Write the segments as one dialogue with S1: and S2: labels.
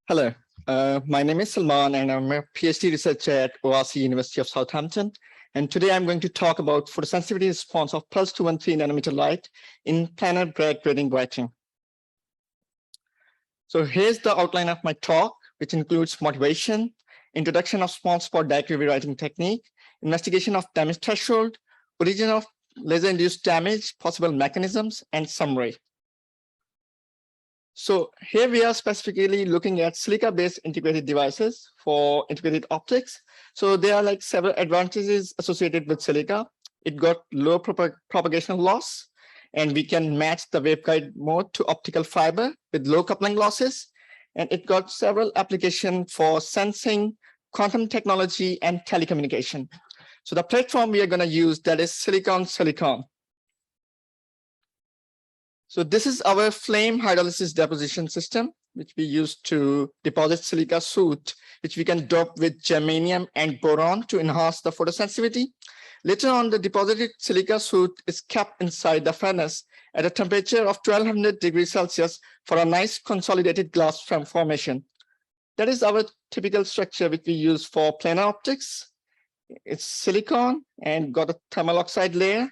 S1: Hello, my name is Salman and I'm a PhD researcher at ORC University of Southampton. And today I'm going to talk about photosensitivity response of pulse 213 nanometer light in planar Bragg grating grating. So here's the outline of my talk, which includes motivation, introduction of small spot direct UV writing technique, investigation of damage threshold, origin of laser-induced damage, possible mechanisms, and summary. So here we are specifically looking at silica-based integrated devices for integrated optics. So there are like several advantages associated with silica. It got low propagational loss, and we can match the waveguide mode to optical fiber with low coupling losses. And it got several applications for sensing, quantum technology, and telecommunication. So the platform we are going to use, that is silicon. So this is our flame hydrolysis deposition system, which we use to deposit silica soot, which we can dope with germanium and boron to enhance the photosensitivity. Later on, the deposited silica soot is kept inside the furnace at a temperature of 1200 degrees Celsius for a nice consolidated glass formation. That is our typical structure which we use for planar optics. It's silicon and got a thermal oxide layer.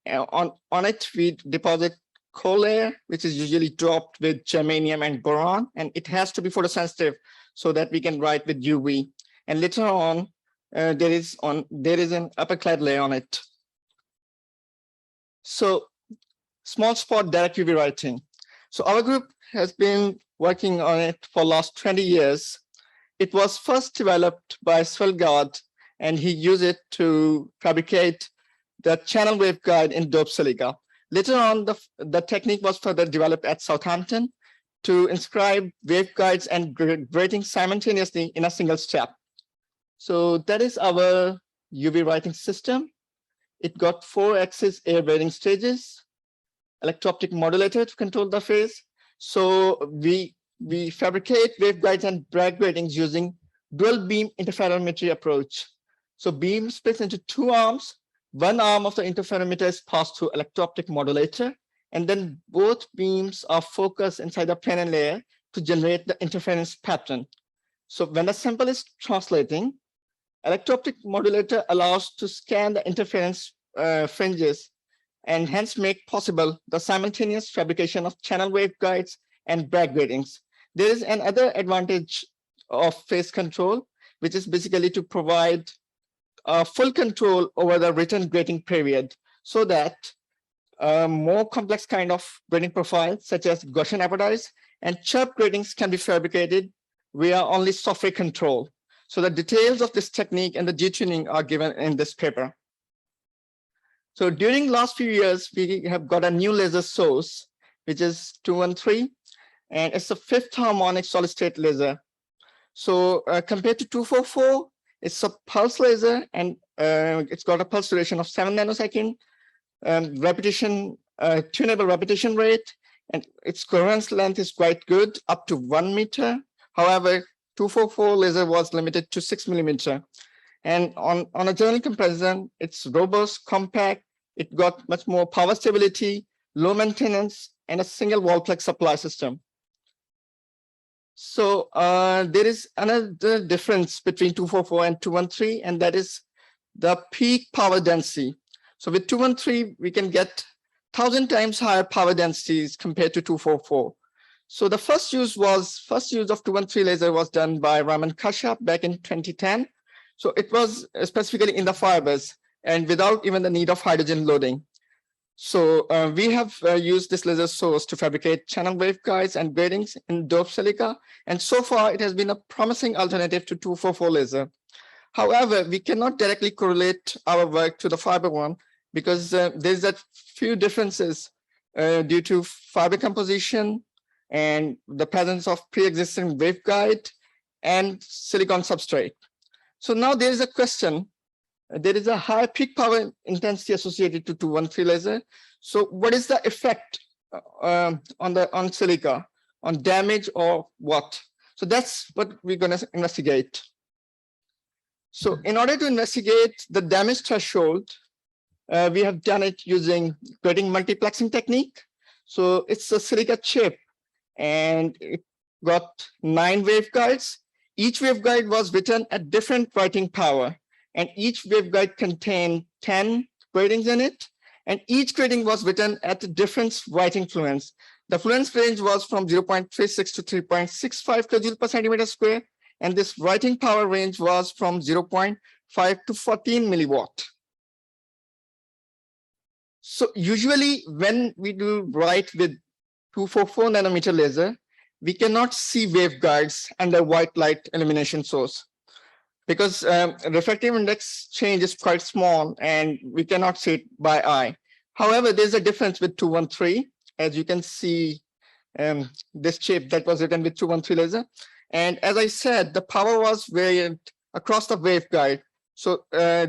S1: On it, we deposit coal layer, which is usually doped with germanium and boron, and it has to be photosensitive so that we can write with UV. And later on, there is an upper clad layer on it. So small spot direct UV writing. So our group has been working on it for last 20 years. It was first developed by Bragg, and he used it to fabricate the channel waveguide in doped silica. Later on, the technique was further developed at Southampton to inscribe waveguides and grating simultaneously in a single step. So that is our UV writing system. It got 4-axis air weighting stages, electro-optic modulator to control the phase. So we fabricate waveguides and Bragg gratings using dual beam interferometry approach. So beam splits into two arms. One arm of the interferometer is passed through electro-optic modulator, and then both beams are focused inside the planar layer to generate the interference pattern. So when the sample is translating, electro-optic modulator allows to scan the interference fringes and hence make possible the simultaneous fabrication of channel waveguides and Bragg gratings. There is another advantage of phase control, which is basically to provide full control over the return grating period so that more complex kind of grating profiles, such as Gaussian apodites and chirp gratings, can be fabricated via only software control. So the details of this technique and the G-tuning are given in this paper. So during last few years, we have got a new laser source, which is 213, and it's a 5th harmonic solid state laser. So compared to 244, it's a pulse laser, and it's got a pulse duration of 7 nanoseconds, tunable repetition rate, and its coherence length is quite good, up to 1 meter. However, 244 laser was limited to 6 millimeter. And on a general comparison, it's robust, compact, it got much more power stability, low maintenance, and a single wall plug supply system. So there is another difference between 244 and 213, and that is the peak power density. So with 213, we can get 1,000 times higher power densities compared to 244. So the first use of 213 laser was done by Raman Kashyap back in 2010. So it was specifically in the fibers and without even the need of hydrogen loading. So we have used this laser source to fabricate channel waveguides and gratings in doped silica. And so far, it has been a promising alternative to 244 laser. However, we cannot directly correlate our work to the fiber one because there's a few differences due to fiber composition and the presence of pre-existing waveguide and silicon substrate. So now there is a question. There is a high peak power intensity associated to 213 laser. So what is the effect on silica, on damage or what? So that's what we're going to investigate. So in order to investigate the damage threshold, we have done it using grating multiplexing technique. So it's a silica chip, and it got 9 waveguides. Each waveguide was written at different writing power, and each waveguide contained 10 gratings in it, and each grating was written at a different writing fluence. The fluence range was from 0.36 to 3.65 kilojoule per centimeter square, and this writing power range was from 0.5 to 14 milliwatt. So usually when we do write with 244 nanometer laser, we cannot see waveguides under white light illumination source because refractive index change is quite small and we cannot see it by eye. However, there's a difference with 213, as you can see this chip that was written with 213 laser. And as I said, the power was variant across the waveguide. So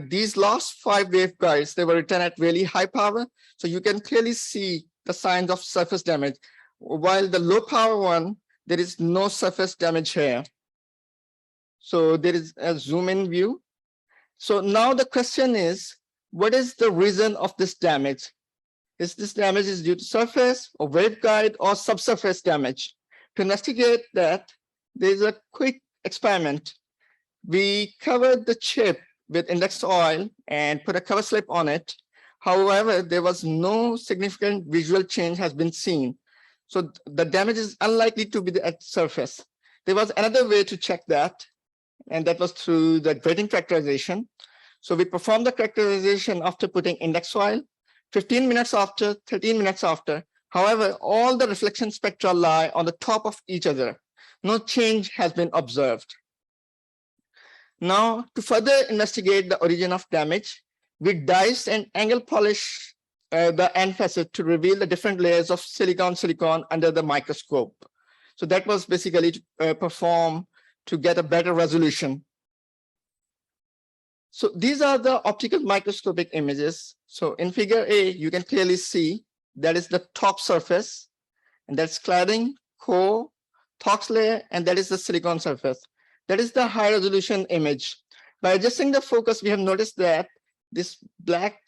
S1: these last 5 waveguides, they were written at really high power. So you can clearly see the signs of surface damage. While the low power one, there is no surface damage here. So there is a zoom in view. So now the question is, what is the reason of this damage? Is this damage is due to surface or waveguide or subsurface damage? To investigate that, there's a quick experiment. We covered the chip with index oil and put a cover slip on it. However, there was no significant visual change has been seen. So the damage is unlikely to be at surface. There was another way to check that, and that was through the grating characterization. So we performed the characterization after putting index oil, 15 minutes after, 13 minutes after. However, all the reflection spectra lie on the top of each other. No change has been observed. Now, to further investigate the origin of damage, we diced and angle polish the end facet to reveal the different layers of silicon under the microscope. So that was basically to perform to get a better resolution. So these are the optical microscopic images. So in figure A, you can clearly see that is the top surface, and that's cladding, core, thox layer, and that is the silicon surface. That is the high resolution image. By adjusting the focus, we have noticed that this black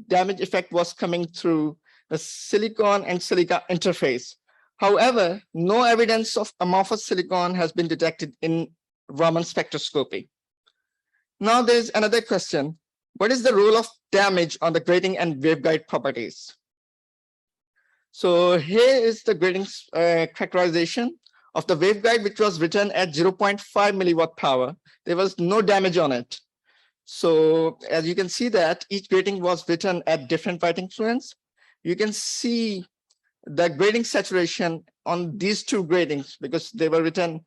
S1: damage effect was coming through the silicon and silica interface. However, no evidence of amorphous silicon has been detected in Raman spectroscopy. Now there's another question. What is the role of damage on the grating and waveguide properties? So here is the grating characterization of the waveguide, which was written at 0.5 milliwatt power. There was no damage on it. So as you can see that each grating was written at different writing fluence. You can see the grating saturation on these 2 gratings because they were written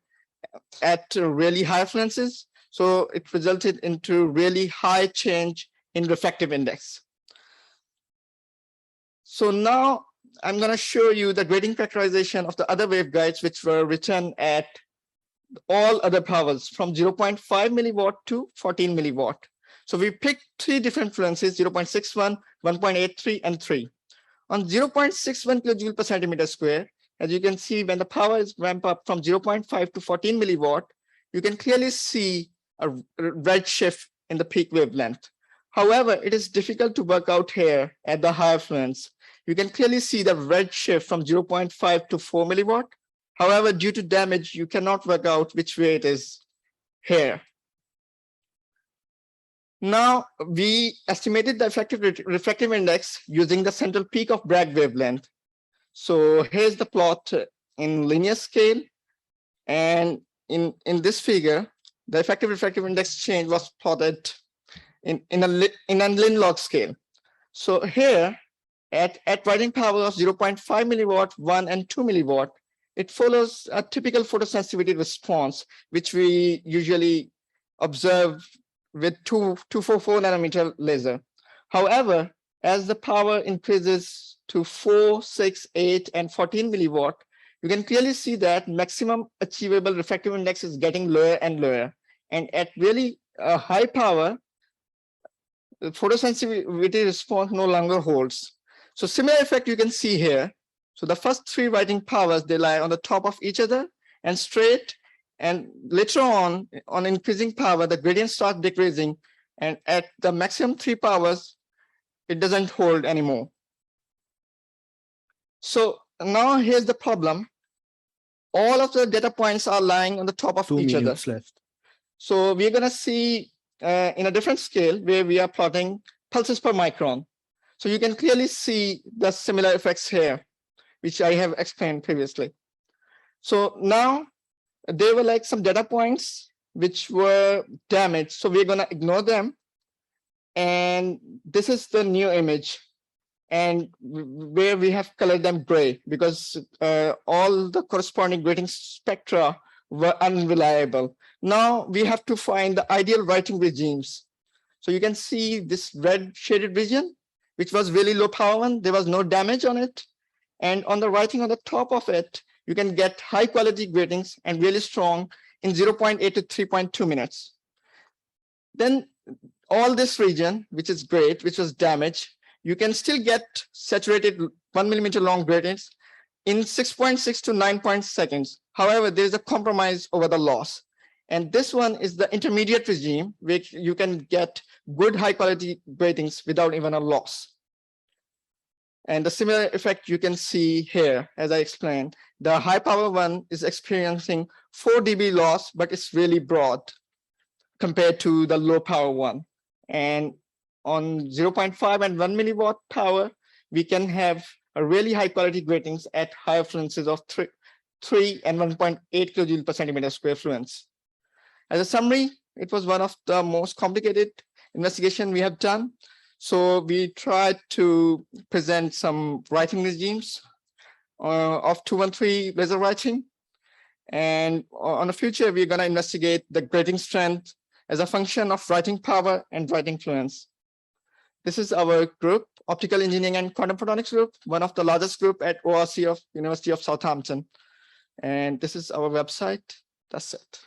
S1: at really high fluences. So it resulted into really high change in refractive index. So now I'm going to show you the grating characterization of the other waveguides, which were written at all other powers from 0.5 milliwatt to 14 milliwatt. So we picked 3 different fluences, 0.61, 1.83, and 3. On 0.61 kilojoule per centimeter square, as you can see, when the power is ramped up from 0.5 to 14 milliwatt, you can clearly see a red shift in the peak wavelength. However, it is difficult to work out here at the higher fluence. You can clearly see the red shift from 0.5 to 4 milliwatt. However, due to damage, you cannot work out which way it is here. Now, we estimated the effective refractive index using the central peak of Bragg wavelength. So here's the plot in linear scale. And in this figure, the effective refractive index change was plotted in a Lin log scale. So here, at writing power of 0.5 milliwatt, 1 and 2 milliwatt, it follows a typical photosensitivity response, which we usually observe with 244 nanometer laser. However, as the power increases to 4, 6, 8, and 14 milliwatt, you can clearly see that maximum achievable refractive index is getting lower and lower. And at really high power, the photosensitivity response no longer holds. So similar effect you can see here. So the first 3 writing powers, they lie on the top of each other and straight. And later on increasing power, the gradient starts decreasing. And at the maximum 3 powers, it doesn't hold anymore. So now here's the problem. all of the data points are lying on the top of
S2: 2
S1: each other.
S2: minutes left.
S1: So we're going to see in a different scale where we are plotting pulses per micron. So you can clearly see the similar effects here, which I have explained previously. So now there were like some data points which were damaged. So we're going to ignore them. And this is the new image. And where we have colored them gray because all the corresponding grating spectra were unreliable. Now we have to find the ideal writing regimes. So you can see this red shaded region, which was really low power one. There was no damage on it. And on the writing on the top of it, you can get high quality gratings and really strong in 0.8 to 3.2 minutes. Then all this region, which is great, which was damaged, you can still get saturated 1 millimeter long gratings in 6.6 to 9 seconds. However, there is a compromise over the loss. And this one is the intermediate regime, which you can get good high quality gratings without even a loss. And the similar effect you can see here, as I explained. The high power one is experiencing 4 dB loss, but it's really broad compared to the low power one. And on 0.5 and 1 milliwatt power, we can have a really high quality gratings at higher fluences of 3 and 1.8 kilojoule per centimeter square fluence. As a summary, it was one of the most complicated investigation we have done. So we tried to present some writing regimes of 213 laser writing. And on the future, we're going to investigate the grating strength as a function of writing power and writing fluence. This is our group, Optical Engineering and Quantum Photonics group, one of the largest group at ORC of University of Southampton. And this is our website. That's it.